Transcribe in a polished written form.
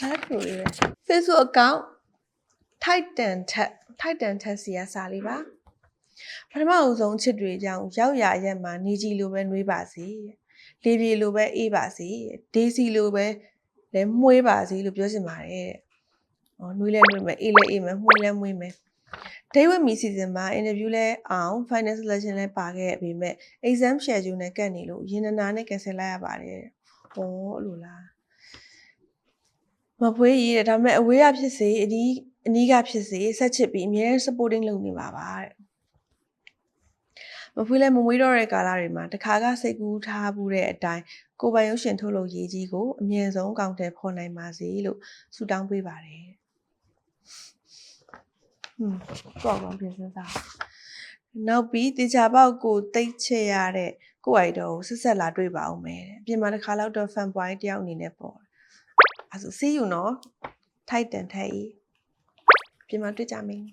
သားတူလေးပဲ Facebook account Titan Tech စီရစာလေးပါပထမအဆုံးချစ်တွေကြောင့်ရောက်ရရက်မှာနေကြီးလိုပဲနှွေးပါစေလေပြေလိုပဲအေးပါစေဒေးစီလိုပဲလည်းမှုေးပါစေလို့ပြောချင်ပါတယ်နှွေးလဲနှွေးမယ်အေးလဲအေးမယ်မှုေးလဲမှုေးမယ်Day with me season မှာ interview လဲအောင် final selection လဲပါခဲ့ပြီမဲ့ exam schedule နဲ့ကတ်နေလို့ရင်နာနဲ့ cancel လိုက်ရပါတယ်။အဲ့လိုလား။မဖွေးရတဲ့ဒါပေမဲ့အဝေးရဖြစ်စေအနီးကဖြစ်စေဆက်ချစ်ပြီးအများ supporting လုပ်နေပါပါတဲ့။မဖွေးလဲမမွေးတော့တဲ့ကာလတွေမှာတခါကစိတ်ကူးထားမှုတဲ့အတိုင်းကိုပိုင်ရုပ်ရှင်ထုတ်လုပ်ရေးကြီးကိုအမြဲဆုံးအကောင့်ထဲဖော်နိုင်ပါစေလို့ဆုတောင်းပေးပါတယ်။ကောင်းပြင်စစားနောက်ပြီးတေချာပေါက်ကိုတိတ်ချရတဲ့ကိုအိုက်တော့ဆက်ဆက်လာတွေ့ပါအောင်မယ်အပြင်မှာတစ်ခါလောက်တော့ fan point တယောက်အနေနဲ့ပေါ့အဲဆို see you နော် Titan ထဲအပြင်မှာတွေ့ကြမယ်